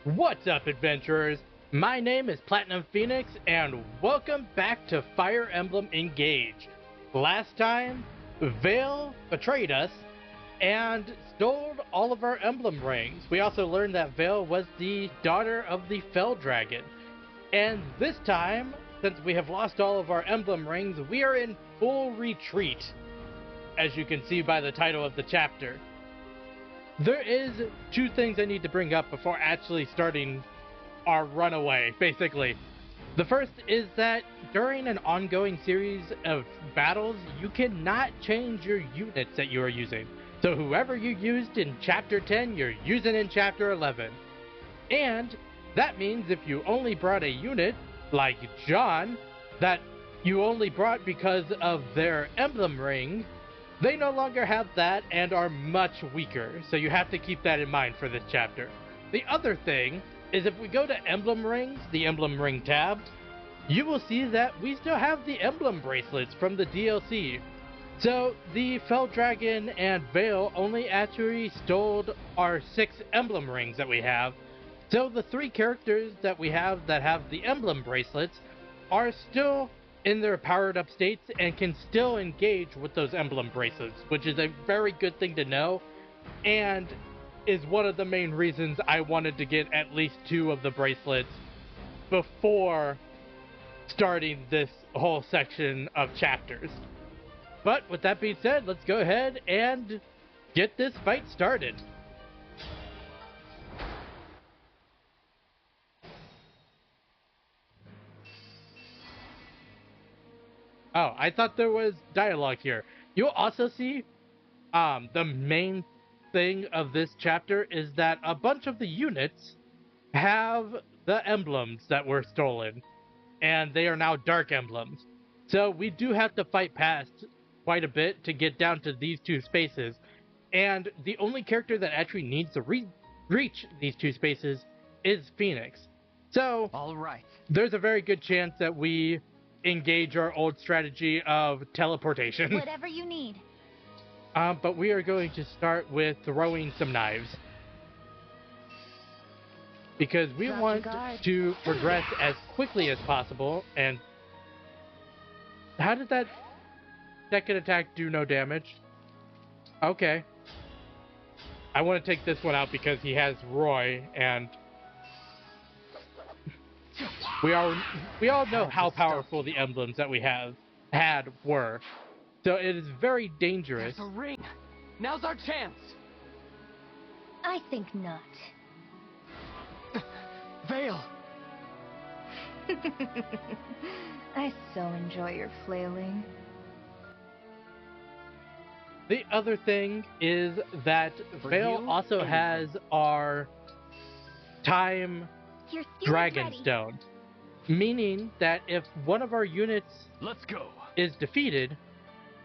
What's up, adventurers? My name is Platinum Phoenix, and welcome back to Fire Emblem Engage. Last time, Vale betrayed us and stole all of our emblem rings. We also learned that Vale was the daughter of the Fell Dragon. And this time, since we have lost all of our emblem rings, we are in full retreat, as you can see by the title of the chapter. There is two things I need to bring up before actually starting our runaway, basically. The first is that during an ongoing series of battles, you cannot change your units that you are using. So whoever you used in Chapter 10, you're using in Chapter 11. And that means if you only brought a unit, like John, that you only brought because of their emblem ring, they no longer have that and are much weaker, so you have to keep that in mind for this chapter. The other thing is if we go to emblem rings, the emblem ring tab, you will see that we still have the emblem bracelets from the DLC. So the Fell Dragon and Vale only actually stole our 6 emblem rings that we have. So the 3 characters that we have that have the emblem bracelets are still in their powered up states and can still engage with those emblem bracelets, which is a very good thing to know, and is one of the main reasons I wanted to get at least 2 of the bracelets before starting this whole section of chapters. But with that being said, let's go ahead and get this fight started. Oh, I thought there was dialogue here. You'll also see the main thing of this chapter is that a bunch of the units have the emblems that were stolen, and they are now dark emblems. So we do have to fight past quite a bit to get down to these 2 spaces, and the only character that actually needs to reach these 2 spaces is Phoenix. So, all right, there's a very good chance that we engage our old strategy of teleportation. Whatever you need. But we are going to start with throwing some knives, because we want to progress as quickly as possible. And how did that second attack do no damage? Okay. I want to take this one out because he has Roy, and we all know how powerful the emblems that we had were. So it is very dangerous. There's a ring. Now's our chance. I think not. Vale. I so enjoy your flailing. The other thing is that Vale also has our time Dragonstone, meaning that if one of our units is defeated,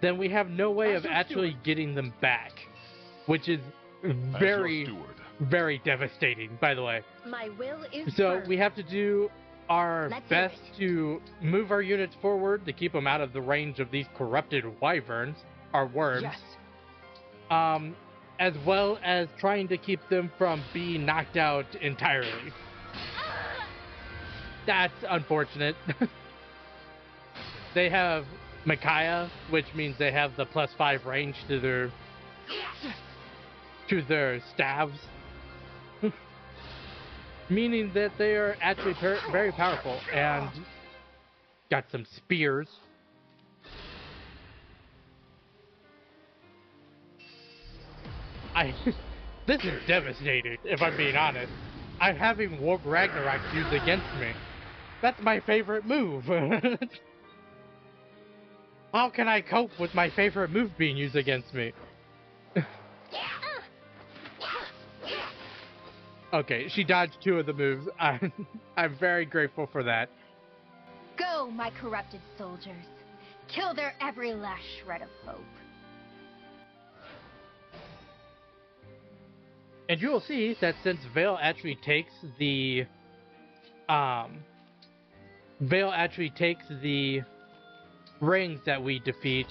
then we have no way of actually getting them back, which is very, very devastating, by the way. My will is so we have to do our best to move our units forward to keep them out of the range of these corrupted wyverns, or worms. Yes. As well as trying to keep them from being knocked out entirely. That's unfortunate. They have Micaiah, which means they have the +5 range to their staves. Meaning that they are actually very powerful, and got some spears. This is devastating, if I'm being honest. I'm having Warp Ragnarok used against me. That's my favorite move. How can I cope with my favorite move being used against me? Okay, she dodged 2 of the moves. I'm very grateful for that. Go, my corrupted soldiers. Kill their every last shred of hope. And you will see that since Vale actually takes the rings that we defeat,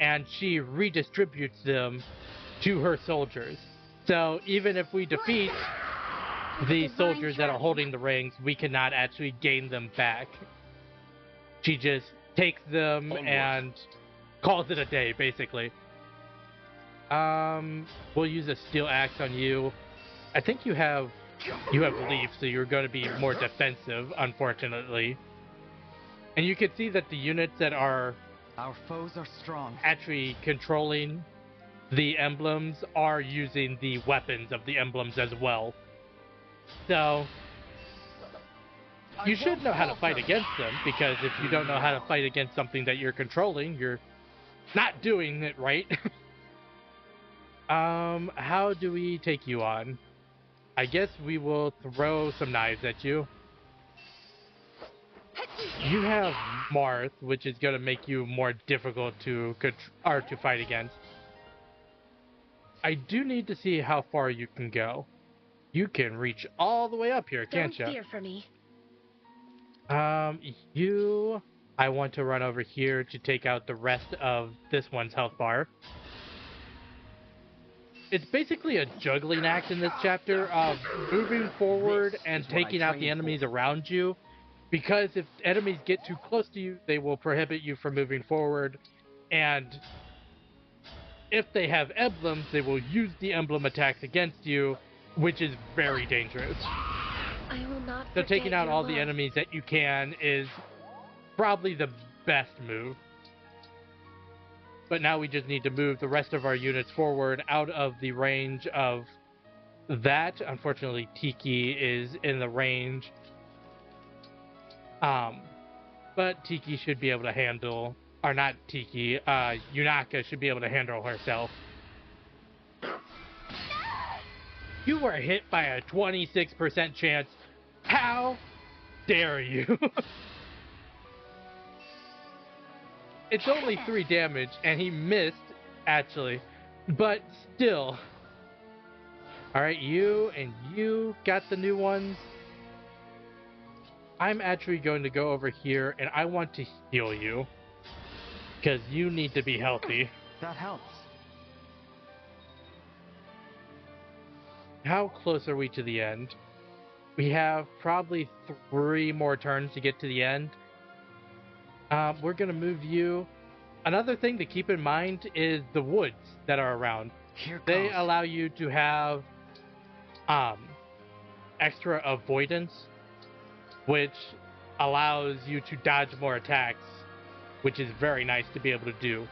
and she redistributes them to her soldiers. So even if we defeat the soldiers that are holding the rings, we cannot actually gain them back. She just takes them and calls it a day, basically. We'll use a steel axe on you. I think you have leaf, so you're going to be more defensive, unfortunately. And you can see that the units that are Our foes are strong. actually controlling the emblems are using the weapons of the emblems as well. So you should know how to fight against them, because if you don't know how to fight against something that you're controlling, you're not doing it right. How do we take you on? I guess we will throw some knives at you. You have Marth, which is going to make you more difficult to fight against. I do need to see how far you can go. You can reach all the way up here, can't you? Don't fear for me. I want to run over here to take out the rest of this one's health bar. It's basically a juggling act in this chapter of moving forward and taking out the enemies around you. Because if enemies get too close to you, they will prohibit you from moving forward. And if they have emblems, they will use the emblem attacks against you, which is very dangerous. I will not So taking out all love. the enemies that you can is probably the best move. But now we just need to move the rest of our units forward out of the range of that. Unfortunately, Tiki is in the range. But Tiki should be able to handle, or not Tiki, Yunaka should be able to handle herself. You were hit by a 26% chance. How dare you? It's only 3 damage, and he missed, actually. But still. Alright, you and you got the new ones. I'm actually going to go over here, and I want to heal you. Because you need to be healthy. That helps. How close are we to the end? We have probably 3 more turns to get to the end. We're going to move you. Another thing to keep in mind is the woods that are around. They allow you to have extra avoidance, which allows you to dodge more attacks, which is very nice to be able to do.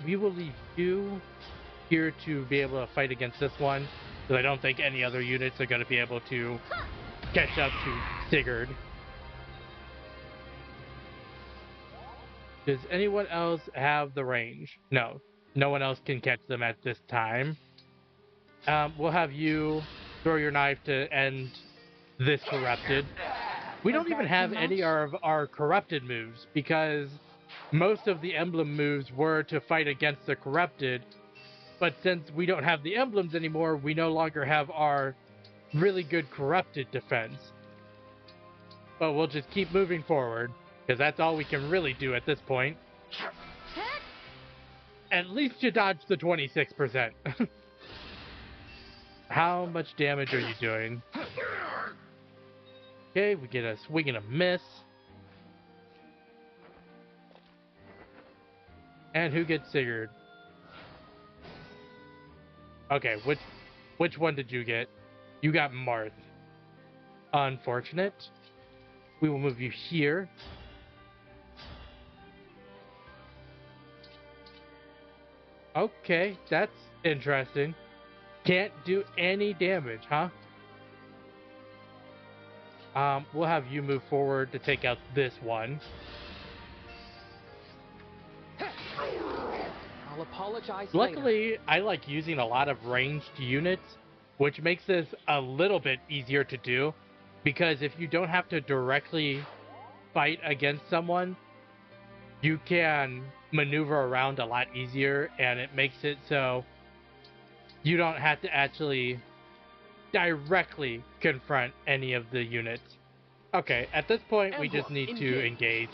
We will leave you here to be able to fight against this one, because I don't think any other units are going to be able to catch up to Sigurd. Does anyone else have the range? No. No one else can catch them at this time. We'll have you throw your knife to end this corrupted. We don't even have any of our corrupted moves, because most of the emblem moves were to fight against the corrupted, but since we don't have the emblems anymore, we no longer have our really good corrupted defense. But we'll just keep moving forward, because that's all we can really do at this point. At least you dodged the 26%. How much damage are you doing? Okay, we get a swing and a miss. And who gets Sigurd? Okay, which one did you get? You got Marth. Unfortunate. We will move you here. Okay, that's interesting. Can't do any damage, huh? We'll have you move forward to take out this one. I'll apologize Luckily, later. I like using a lot of ranged units, which makes this a little bit easier to do, because if you don't have to directly fight against someone, you can maneuver around a lot easier, and it makes it so you don't have to actually directly confront any of the units. Okay, at this point, we just need to engage.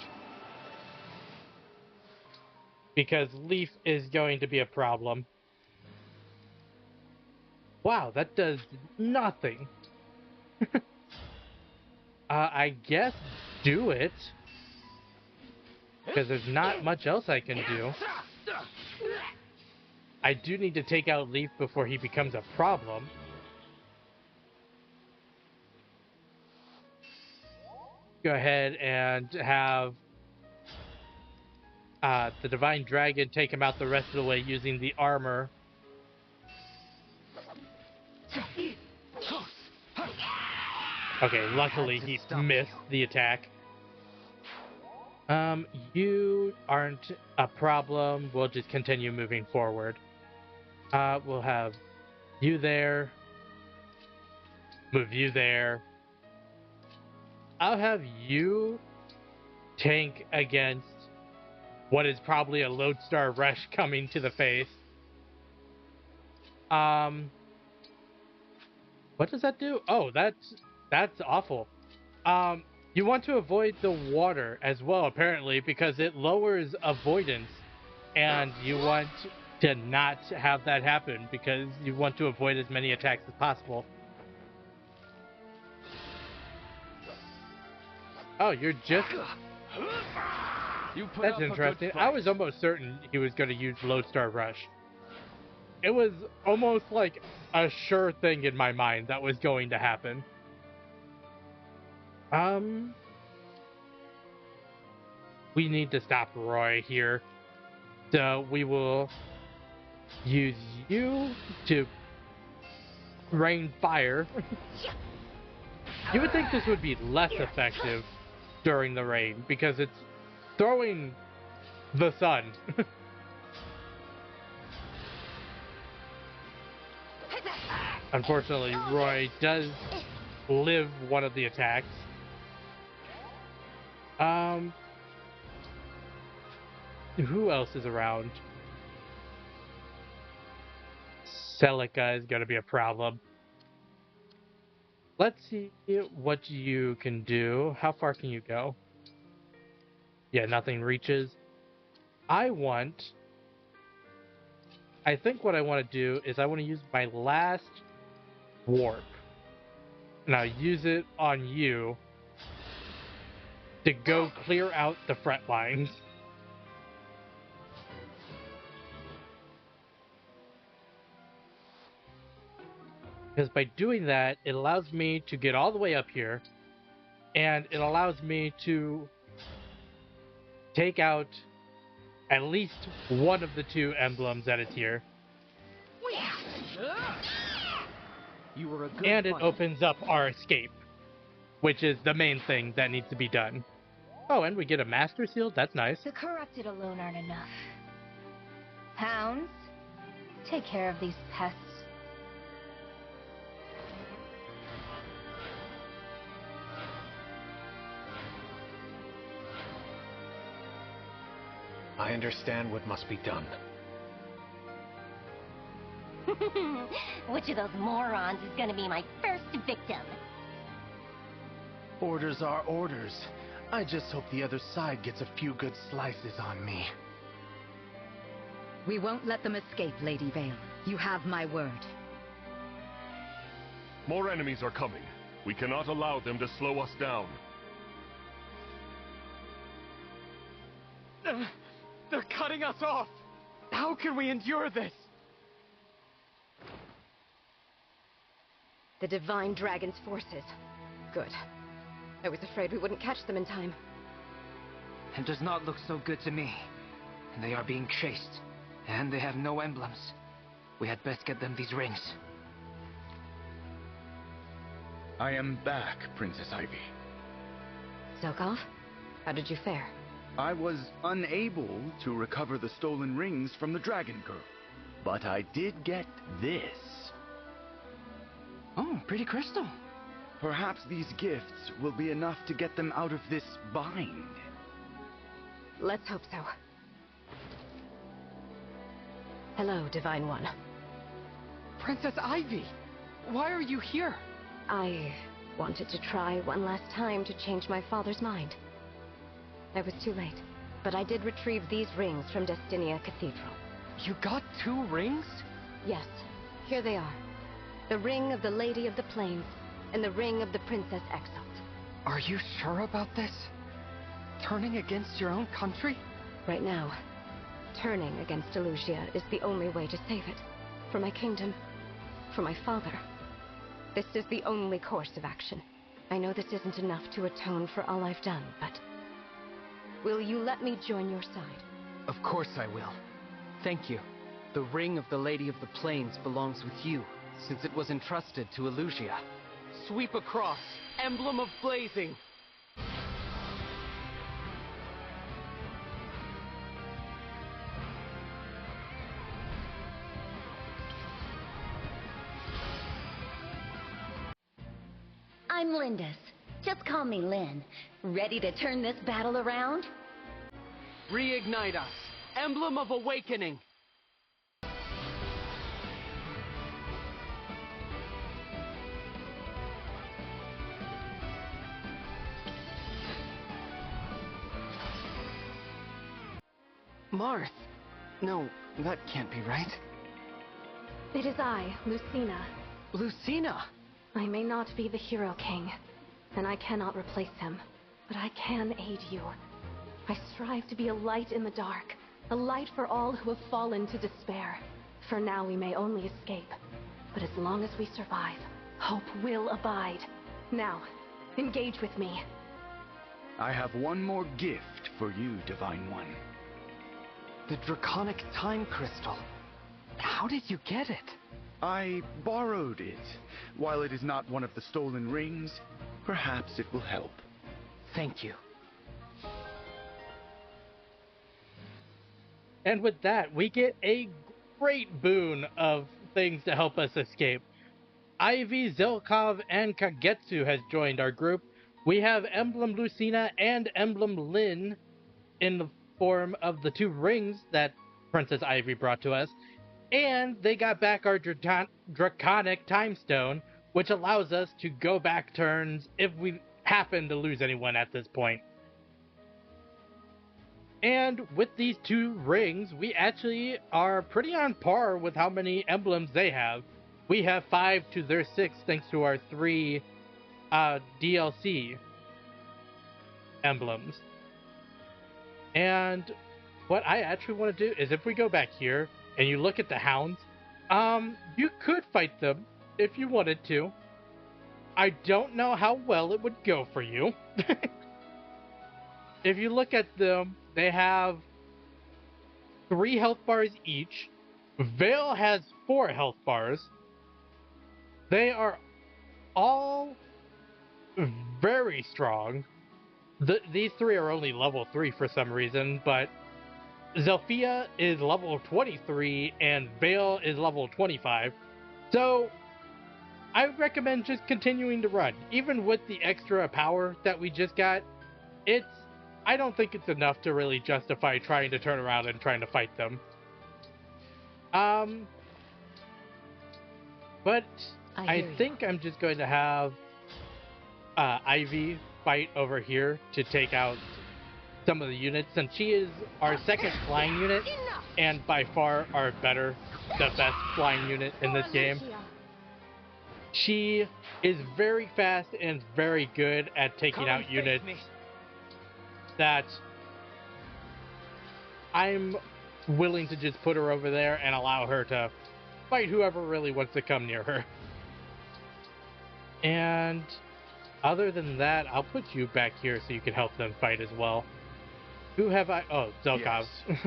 Because Leaf is going to be a problem. Wow, that does nothing. I guess do it. Because there's not much else I can do. I do need to take out Leaf before he becomes a problem. Go ahead and have the Divine Dragon take him out the rest of the way using the armor. Okay, luckily he missed the attack. You aren't a problem. We'll just continue moving forward. We'll have you there. Move you there. I'll have you tank against what is probably a Lodestar Rush coming to the face. What does that do? Oh, that's awful. You want to avoid the water as well, apparently, because it lowers avoidance, and you want to not have that happen because you want to avoid as many attacks as possible. Oh, you're just... That's interesting. I was almost certain he was going to use Lodestar Rush. It was almost like a sure thing in my mind that was going to happen. We need to stop Roy here. So we will use you to rain fire. You would think this would be less effective during the rain because it's throwing the sun. Unfortunately, Roy does live one of the attacks. Who else is around? Celica is going to be a problem. Let's see what you can do. How far can you go? Yeah, nothing reaches. I think what I want to do is I want to use my last warp. And I'll use it on you to go clear out the front lines. Because by doing that, it allows me to get all the way up here, and it allows me to take out at least one of the two emblems that is here. You were a good and it fighter. opens up our escape, which is the main thing that needs to be done. Oh, and we get a Master Seal? That's nice. The corrupted alone aren't enough. Hounds, take care of these pests. I understand what must be done. Which of those morons is gonna be my first victim? Orders are orders. I just hope the other side gets a few good slices on me. We won't let them escape, Lady Vale. You have my word. More enemies are coming. We cannot allow them to slow us down. They're cutting us off! How can we endure this? The Divine Dragon's forces. Good. I was afraid we wouldn't catch them in time. It does not look so good to me. They are being chased, and they have no emblems. We had best get them these rings. I am back, Princess Ivy. Zokov, how did you fare? I was unable to recover the stolen rings from the Dragon Girl, but I did get this. Oh, pretty crystal. Perhaps these gifts will be enough to get them out of this bind. Let's hope so. Hello, Divine One. Princess Ivy! Why are you here? I wanted to try one last time to change my father's mind. I was too late, but I did retrieve these rings from Destinia Cathedral. You got 2 rings? Yes, here they are. The ring of the Lady of the Plains, and the ring of the Princess Exiled. Are you sure about this? Turning against your own country? Right now, turning against Elusia is the only way to save it. For my kingdom, for my father. This is the only course of action. I know this isn't enough to atone for all I've done, but... will you let me join your side? Of course I will. Thank you. The ring of the Lady of the Plains belongs with you, since it was entrusted to Elusia. Sweep across, Emblem of Blazing! I'm Lindis. Just call me Lynn. Ready to turn this battle around? Reignite us! Emblem of Awakening! Marth? No, that can't be right. It is I, Lucina. Lucina! I may not be the Hero King, and I cannot replace him, but I can aid you. I strive to be a light in the dark, a light for all who have fallen to despair. For now we may only escape, but as long as we survive, hope will abide. Now, engage with me. I have one more gift for you, Divine One. The Draconic Time Crystal. How did you get it? I borrowed it. While it is not one of the stolen rings, perhaps it will help. Thank you. And with that, we get a great boon of things to help us escape. Ivy, Zelkov, and Kagetsu has joined our group. We have Emblem Lucina and Emblem Lynn in the form of the two rings that Princess Ivy brought to us. And they got back our Draconic Time Stone, which allows us to go back turns if we happen to lose anyone at this point. And with these two rings, we actually are pretty on par with how many emblems they have. We have 5 to their 6 thanks to our 3 DLC emblems. And what I actually want to do is if we go back here and you look at the hounds, you could fight them if you wanted to. I don't know how well it would go for you. If you look at them, they have 3 health bars each. Vale has 4 health bars. They are all very strong. These 3 are only level 3 for some reason, but Zelphia is level 23 and Vale is level 25. So I would recommend just continuing to run. Even with the extra power that we just got, I don't think it's enough to really justify trying to turn around and trying to fight them. But I think I'm just going to have Ivy fight over here to take out some of the units, since she is our second flying unit and by far the best flying unit in this game. She is very fast and very good at taking out units that I'm willing to just put her over there and allow her to fight whoever really wants to come near her. And other than that, I'll put you back here so you can help them fight as well. Who have I? Oh, Zelkov. Yes.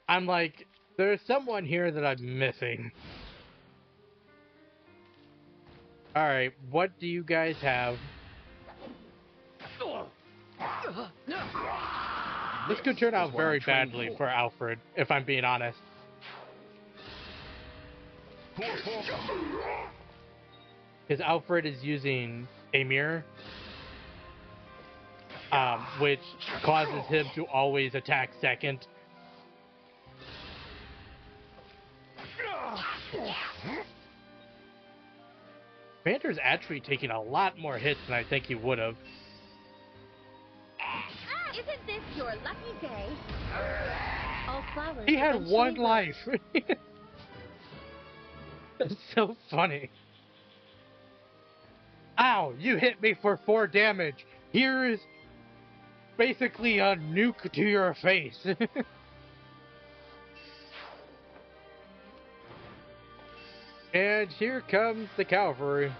I'm like, there's someone here that I'm missing. Alright, what do you guys have? This could turn out very badly for Alfred, if I'm being honest. Because Alfred is using a mirror, which causes him to always attack second. Vander's actually taking a lot more hits than I think he would have. Isn't this your lucky day? All flowers He had one life. That's so funny. Ow, you hit me for 4 damage. Here's basically a nuke to your face. And here comes the cavalry.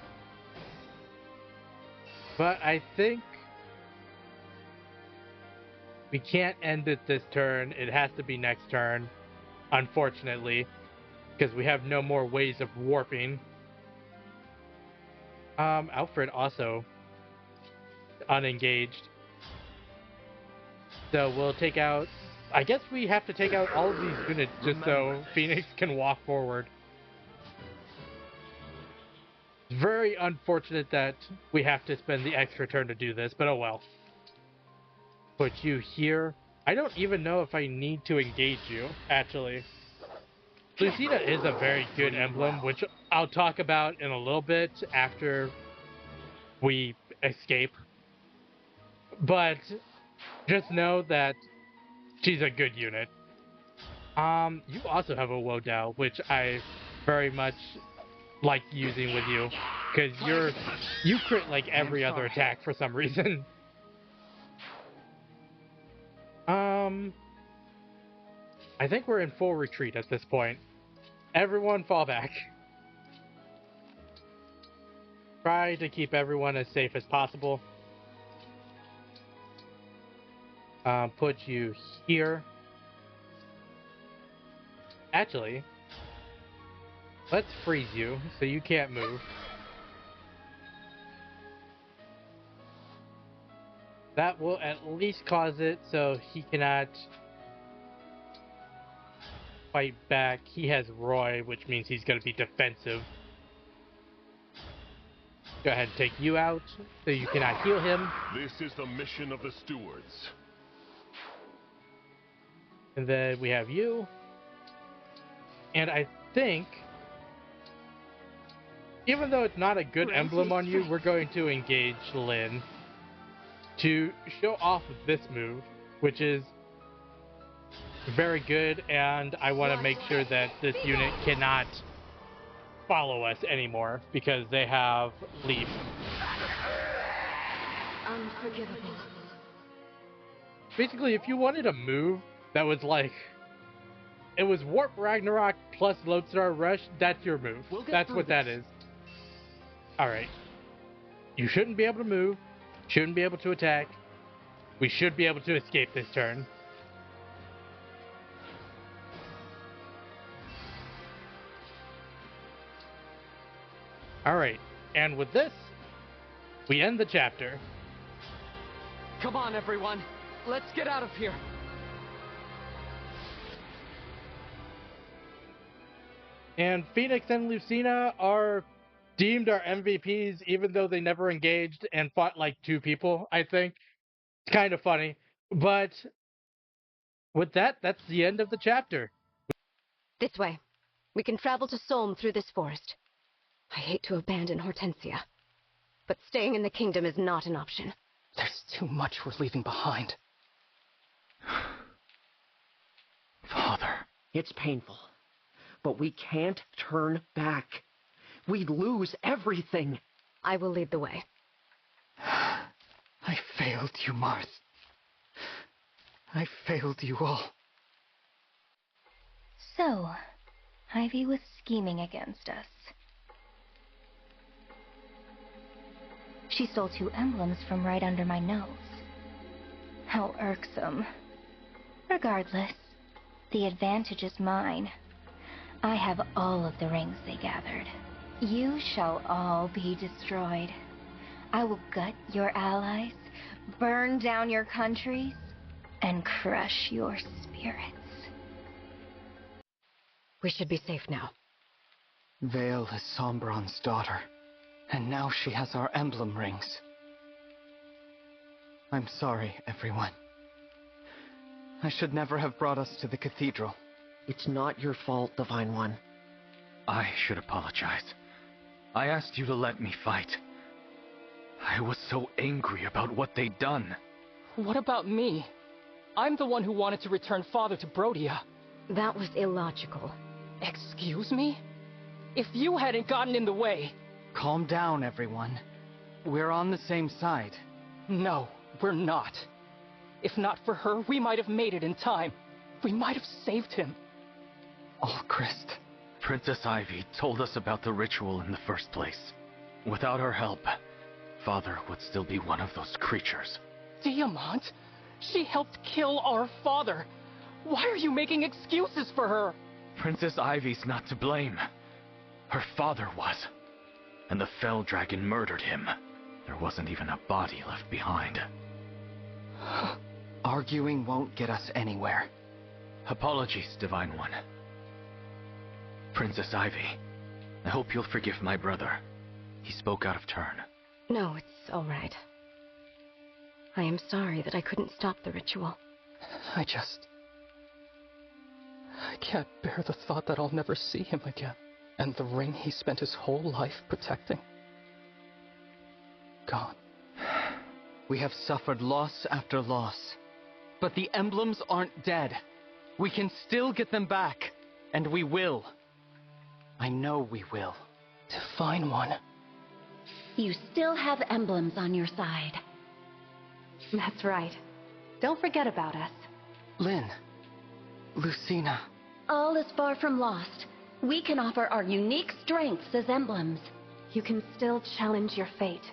But I think we can't end it this turn. It has to be next turn, unfortunately, because we have no more ways of warping. Alfred also unengaged. So we'll take out... I guess we have to take out all of these units just so Phoenix can walk forward. It's very unfortunate that we have to spend the extra turn to do this, but oh well. Put you here. I don't even know if I need to engage you, actually. Lucina is a very good emblem, which I'll talk about in a little bit after we escape. But just know that she's a good unit. You also have a Wodao, which I very much like using with you, because you crit like every other attack for some reason. I think we're in full retreat at this point. Everyone fall back. Try to keep everyone as safe as possible. Put you here. Actually, let's freeze you so you can't move. That will at least cause it so he cannot fight back. He has Roy, which means he's going to be defensive. Go ahead and take you out so you cannot heal him. This is the mission of the stewards. And then we have you. And I think, even though it's not a good emblem on you, we're going to engage Lynn to show off this move, which is very good, and I want to make sure that this unit cannot follow us anymore because they have leap. Unforgivable. Basically, if you wanted a move that was like, it was Warp Ragnarok plus Lodestar Rush, that's your move. That's what that is. Alright. You shouldn't be able to move. Shouldn't be able to attack. We should be able to escape this turn. Alright. And with this, we end the chapter. Come on, everyone. Let's get out of here. And Phoenix and Lucina are deemed our MVPs, even though they never engaged and fought like 2 people, I think. It's kind of funny. But with that, that's the end of the chapter. This way. We can travel to Solm through this forest. I hate to abandon Hortensia, but staying in the kingdom is not an option. There's too much we're leaving behind. Father. It's painful, but we can't turn back. We'd lose everything. I will lead the way. I failed you, Marth. I failed you all. So, Ivy was scheming against us. She stole 2 emblems from right under my nose. How irksome. Regardless, the advantage is mine. I have all of the rings they gathered. You shall all be destroyed. I will gut your allies, burn down your countries, and crush your spirits. We should be safe now. Vale is Sombron's daughter, and now she has our emblem rings. I'm sorry, everyone. I should never have brought us to the cathedral. It's not your fault, Divine One. I should apologize. I asked you to let me fight. I was so angry about what they'd done. What about me? I'm the one who wanted to return Father to Brodia. That was illogical. Excuse me? If you hadn't gotten in the way... Calm down, everyone. We're on the same side. No, we're not. If not for her, we might have made it in time. We might have saved him. Oh, Christ. Princess Ivy told us about the ritual in the first place. Without her help, Father would still be one of those creatures. Diamant? She helped kill our father. Why are you making excuses for her? Princess Ivy's not to blame. Her father was. And the Fell Dragon murdered him. There wasn't even a body left behind. Arguing won't get us anywhere. Apologies, Divine One. Princess Ivy, I hope you'll forgive my brother. He spoke out of turn. No, it's all right. I am sorry that I couldn't stop the ritual. I can't bear the thought that I'll never see him again. And the ring he spent his whole life protecting. Gone. We have suffered loss after loss. But the emblems aren't dead. We can still get them back. And we will. I know we will. Divine One. You still have emblems on your side. That's right. Don't forget about us. Lynn. Lucina. All is far from lost. We can offer our unique strengths as emblems. You can still challenge your fate.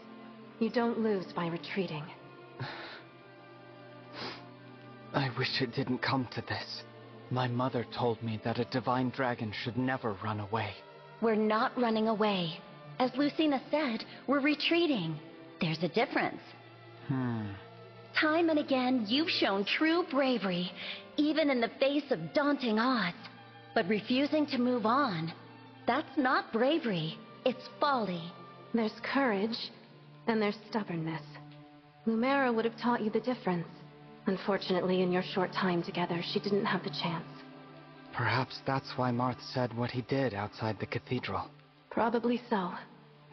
You don't lose by retreating. I wish it didn't come to this. My mother told me that a divine dragon should never run away. We're not running away. As Lucina said, we're retreating. There's a difference. Time and again, you've shown true bravery, even in the face of daunting odds. But refusing to move on, that's not bravery, it's folly. There's courage, and there's stubbornness. Lumera would have taught you the difference. Unfortunately, in your short time together, she didn't have the chance. Perhaps that's why Marth said what he did outside the cathedral. Probably so.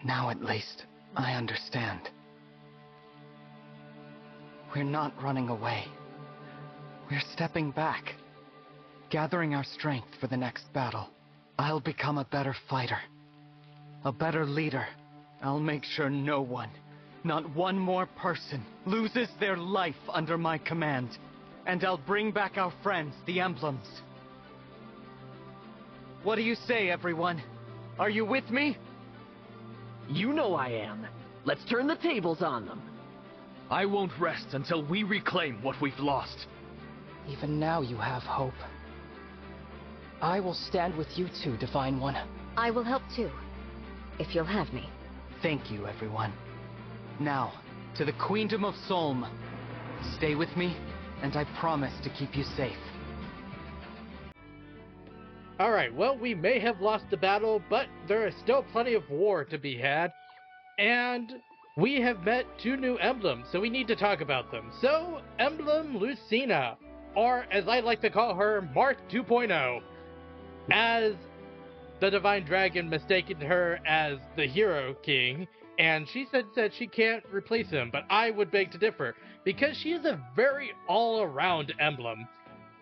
Now at least, I understand. We're not running away. We're stepping back. Gathering our strength for the next battle. I'll become a better fighter. A better leader. I'll make sure no one, not one more person, loses their life under my command. And I'll bring back our friends, the emblems. What do you say, everyone? Are you with me? You know I am. Let's turn the tables on them. I won't rest until we reclaim what we've lost. Even now you have hope. I will stand with you two, Divine One. I will help too, if you'll have me. Thank you, everyone. Now, to the Queendom of Solm. Stay with me, and I promise to keep you safe. Alright, well, we may have lost the battle, but there is still plenty of war to be had. And we have met two new emblems, so we need to talk about them. So, Emblem Lucina, or as I like to call her, Marth 2.0. As the Divine Dragon mistaken her as the Hero King, and she said that she can't replace him, but I would beg to differ, because she is a very all-around emblem.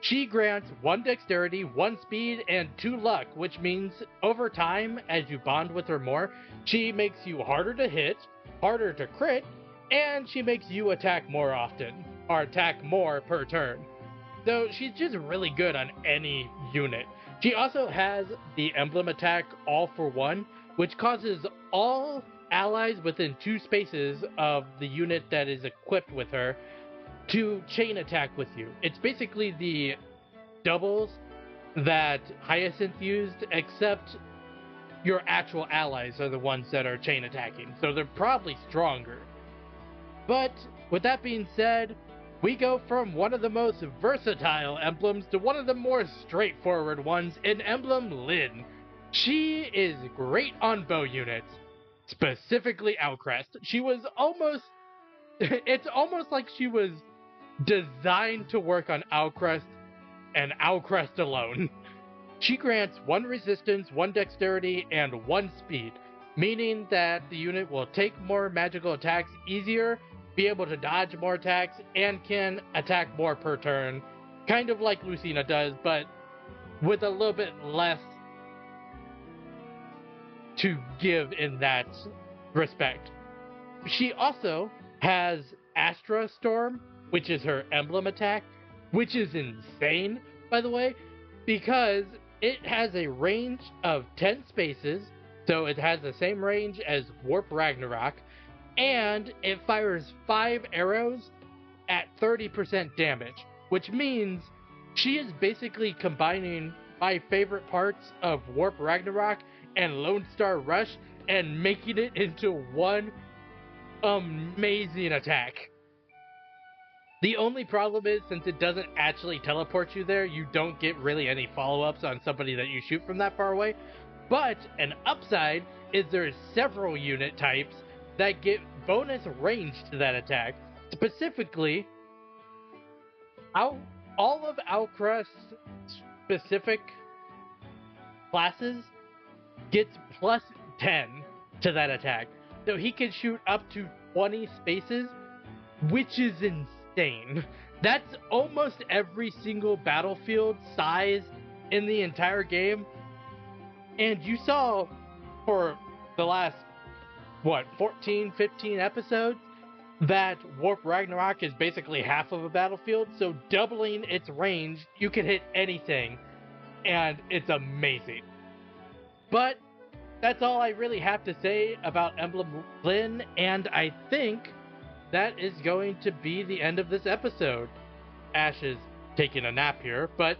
She grants 1 dexterity, 1 speed, and 2 luck, which means over time, as you bond with her more, she makes you harder to hit, harder to crit, and she makes you attack more often, or attack more per turn. So she's just really good on any unit. She also has the emblem attack All for One, which causes all allies within 2 spaces of the unit that is equipped with her to chain attack with you. It's basically the doubles that Hyacinth used, except your actual allies are the ones that are chain attacking, so they're probably stronger. But with that being said, we go from one of the most versatile emblems to one of the more straightforward ones in Emblem Lynn. She is great on bow units, specifically Outcrest. She was almost... it's almost like she was designed to work on Outcrest and Outcrest alone. She grants 1 resistance, 1 dexterity, and 1 speed, meaning that the unit will take more magical attacks easier, be able to dodge more attacks, and can attack more per turn, kind of like Lucina does, but with a little bit less to give in that respect. she also has Astra Storm, which is her emblem attack, which is insane, by the way, because it has a range of 10 spaces, so it has the same range as Warp Ragnarok, and it fires 5 arrows at 30% damage, which means she is basically combining my favorite parts of Warp Ragnarok and Lone Star Rush and making it into one amazing attack. The only problem is, since it doesn't actually teleport you there, you don't get really any follow-ups on somebody that you shoot from that far away. But an upside is there's several unit types that get bonus range to that attack. Specifically, all of Alcrest's specific classes gets plus 10 to that attack. So he can shoot up to 20 spaces, which is insane. That's almost every single battlefield size in the entire game. And you saw for the last, 14, 15 episodes, that Warp Ragnarok is basically half of a battlefield, so doubling its range, you can hit anything, and it's amazing. But that's all I really have to say about Emblem Lyn, and I think that is going to be the end of this episode. Ash is taking a nap here, but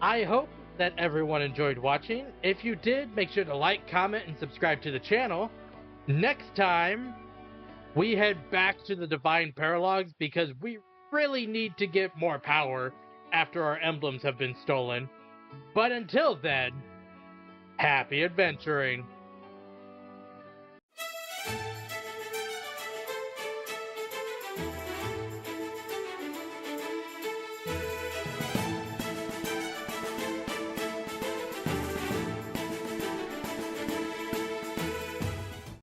I hope that everyone enjoyed watching. If you did, make sure to like, comment, and subscribe to the channel. Next time, we head back to the Divine Paralogs because we really need to get more power after our emblems have been stolen. But until then, happy adventuring.